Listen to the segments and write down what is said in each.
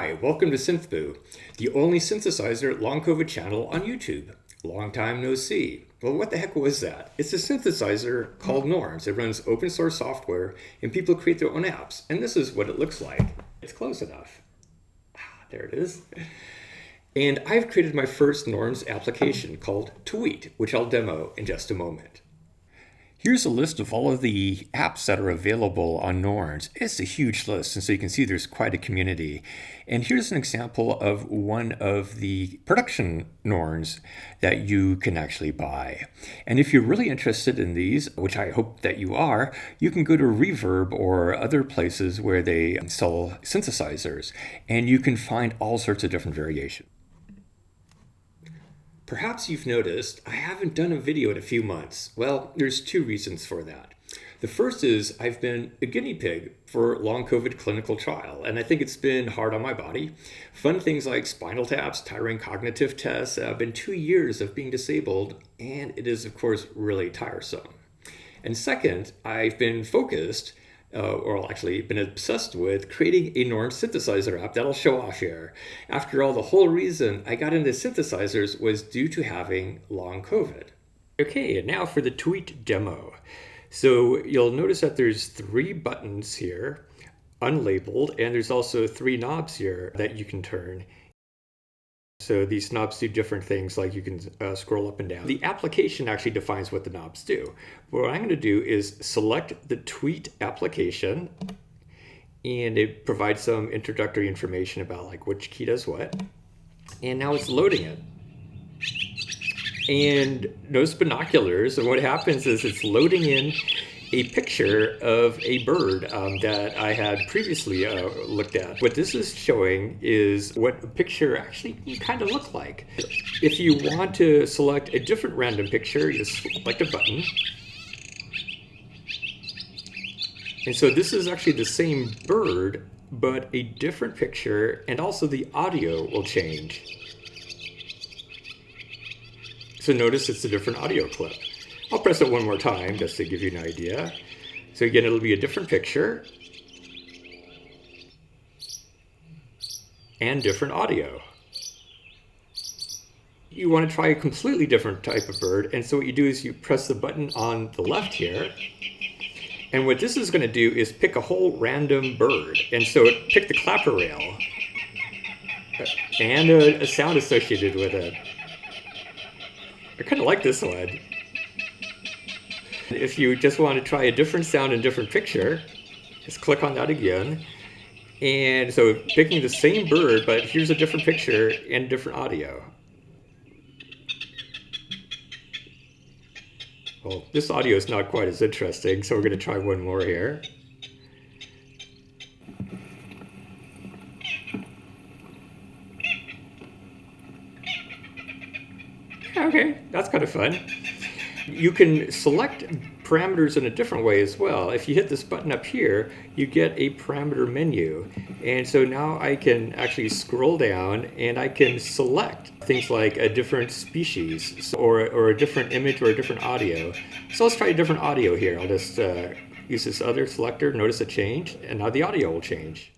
Hi, welcome to SynthBoo, the only synthesizer long COVID channel on YouTube. Long time no see. Well, what the heck was that? It's a synthesizer called Norns. It runs open source software and people create their own apps. And this is what it looks like. It's close enough. There it is. And I've created my first Norns application called Taweeet, which I'll demo in just a moment. Here's a list of all of the apps that are available on Norns. It's a huge list, and so you can see there's quite a community. And here's an example of one of the production Norns that you can actually buy. And if you're really interested in these, which I hope that you are, you can go to Reverb or other places where they sell synthesizers, and you can find all sorts of different variations. Perhaps you've noticed I haven't done a video in a few months. Well, there's two reasons for that. The first is I've been a guinea pig for long COVID clinical trial, and I think it's been hard on my body. Fun things like spinal taps, tiring cognitive tests have been 2 years of being disabled, and it is, of course, really tiresome. And second, I've been focused or actually been obsessed with creating a Norns synthesizer app that I'll show off here. After all, the whole reason I got into synthesizers was due to having long COVID. Okay, and now for the Taweeet demo. So you'll notice that there's 3 buttons here, unlabeled, and there's also 3 knobs here that you can turn. So these knobs do different things, like you can scroll up and down. The application actually defines what the knobs do. What I'm going to do is select the Taweeet application, and it provides some introductory information about like which key does what. And now it's loading it. And notice binoculars, and what happens is it's loading in a picture of a bird that I had previously looked at. What this is showing is what a picture actually kind of look like. If you want to select a different random picture, you select a button. And so this is actually the same bird, but a different picture, and also the audio will change. So notice it's a different audio clip. I'll press it one more time just to give you an idea. So again, it'll be a different picture and different audio. You want to try a completely different type of bird, and so what you do is you press the button on the left here, and what this is going to do is pick a whole random bird. And so it picked the clapper rail and a sound associated with it. I kind of like this one. If you just want to try a different sound and different picture, just click on that again. And so picking the same bird, but here's a different picture and different audio. Well, this audio is not quite as interesting, so we're going to try one more here. Okay, that's kind of fun. You can select parameters in a different way as well. If you hit this button up here, you get a parameter menu. And so now I can actually scroll down and I can select things like a different species or a different image or a different audio. So let's try a different audio here. I'll just use this other selector, notice a change, and now the audio will change.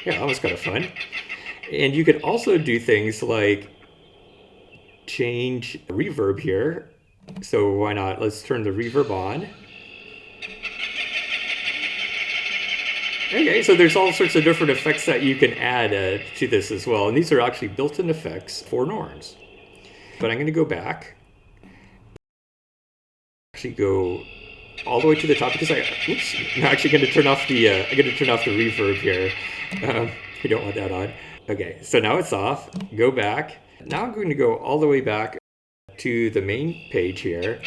Yeah, that was kind of fun. And you could also do things like change reverb here. So why not? Let's turn the reverb on. Okay, so there's all sorts of different effects that you can add to this as well. And these are actually built-in effects for Norns. But I'm going to go back. Actually go all the way to the top because I'm actually going to turn off the reverb here. We don't want that on. Okay, so now it's off. Go back. Now I'm going to go all the way back to the main page here.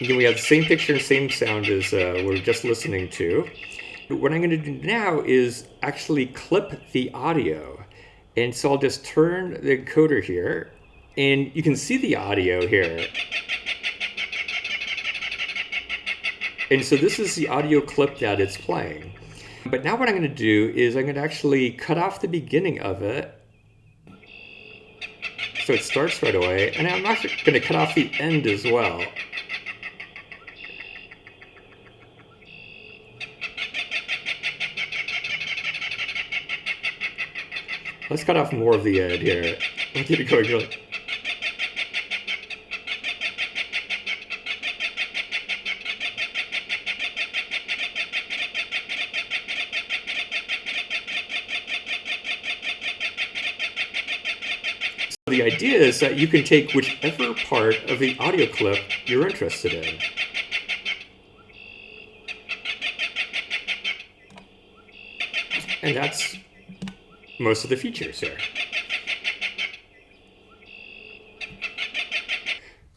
Again, we have the same picture and same sound as we're just listening to. What I'm going to do now is actually clip the audio. And so I'll just turn the encoder here, and you can see the audio here. And so this is the audio clip that it's playing. But now what I'm going to do is I'm going to actually cut off the beginning of it. So it starts right away. And I'm actually going to cut off the end as well. cut off more of the end here. Let's get it going. Really. The idea is that you can take whichever part of the audio clip you're interested in. And that's most of the features here.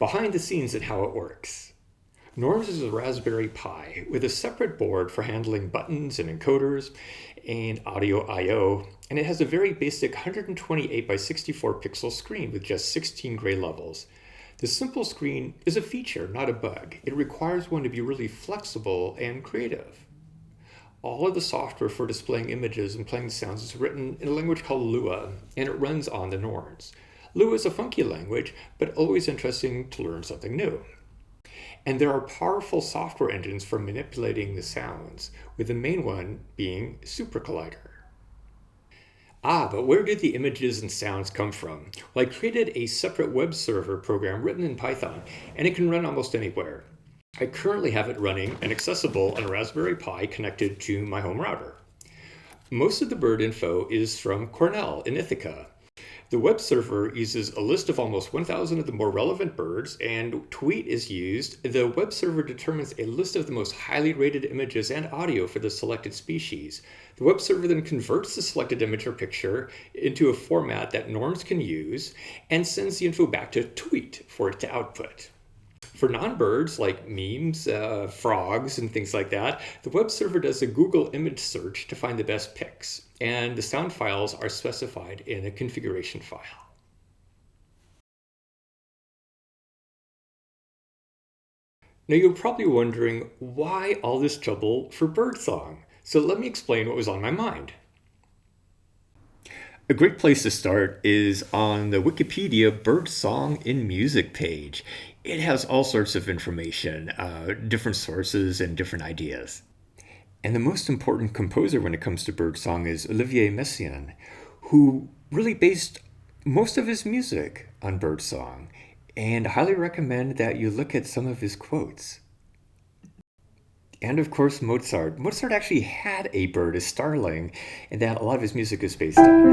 Behind the scenes and how it works. Norns is a Raspberry Pi with a separate board for handling buttons and encoders and audio I/O, and it has a very basic 128 by 64 pixel screen with just 16 gray levels. The simple screen is a feature, not a bug. It requires one to be really flexible and creative. All of the software for displaying images and playing sounds is written in a language called Lua, and it runs on the Norns. Lua is a funky language, but always interesting to learn something new. And there are powerful software engines for manipulating the sounds, with the main one being SuperCollider. But where did the images and sounds come from? Well, I created a separate web server program written in Python, and it can run almost anywhere. I currently have it running and accessible on a Raspberry Pi connected to my home router. Most of the bird info is from Cornell in Ithaca. The web server uses a list of almost 1,000 of the more relevant birds, and Taweeet is used. The web server determines a list of the most highly rated images and audio for the selected species. The web server then converts the selected image or picture into a format that Norns can use and sends the info back to Taweeet for it to output. For non-birds like memes, frogs, and things like that, the web server does a Google image search to find the best pics, and the sound files are specified in a configuration file. Now you're probably wondering, why all this trouble for birdsong? So let me explain what was on my mind. A great place to start is on the Wikipedia Birdsong in Music page. It has all sorts of information, different sources and different ideas. And the most important composer when it comes to birdsong is Olivier Messiaen, who really based most of his music on birdsong. And I highly recommend that you look at some of his quotes. And of course, Mozart. Mozart actually had a bird, a starling, and that a lot of his music is based on.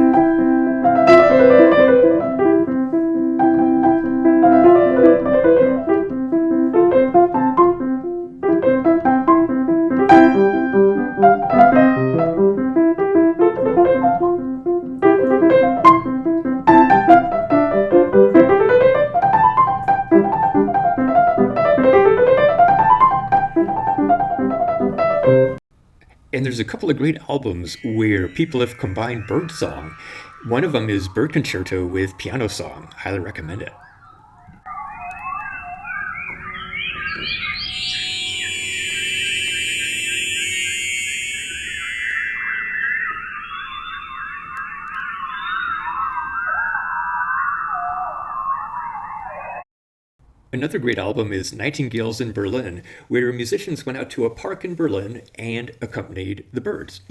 And there's a couple of great albums where people have combined birdsong. One of them is Bird Concerto with piano song. Highly recommend it. Another great album is Nightingales in Berlin, where musicians went out to a park in Berlin and accompanied the birds.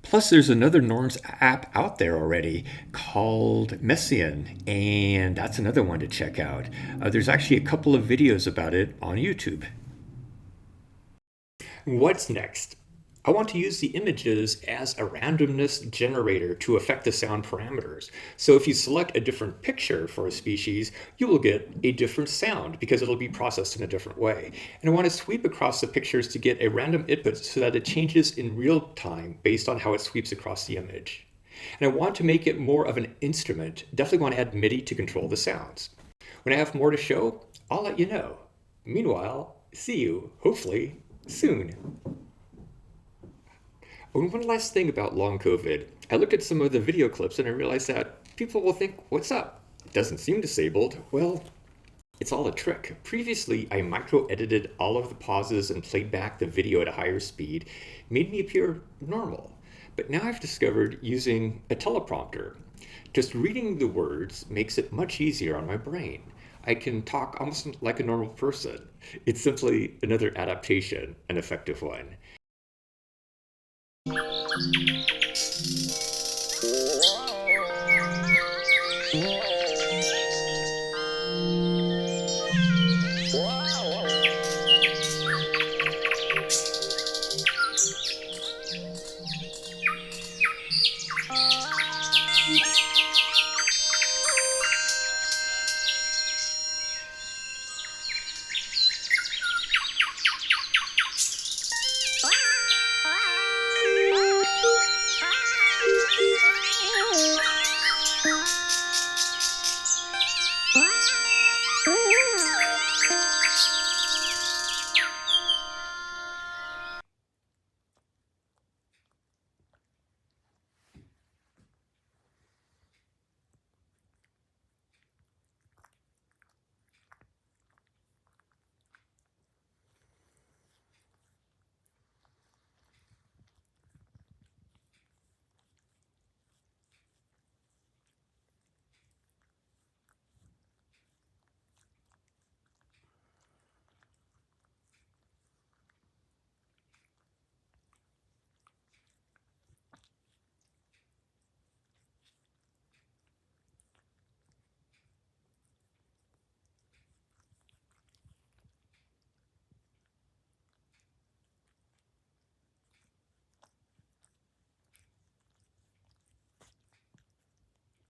Plus, there's another Norns app out there already called Messiaen, and that's another one to check out. There's actually a couple of videos about it on YouTube. What's next? I want to use the images as a randomness generator to affect the sound parameters. So if you select a different picture for a species, you will get a different sound because it'll be processed in a different way. And I want to sweep across the pictures to get a random input so that it changes in real time based on how it sweeps across the image. And I want to make it more of an instrument. Definitely want to add MIDI to control the sounds. When I have more to show, I'll let you know. Meanwhile, see you, hopefully, soon. One last thing about long COVID. I looked at some of the video clips and I realized that people will think, what's up? It doesn't seem disabled. Well, it's all a trick. Previously, I micro-edited all of the pauses and played back the video at a higher speed, made me appear normal. But now I've discovered using a teleprompter. Just reading the words makes it much easier on my brain. I can talk almost like a normal person. It's simply another adaptation, an effective one.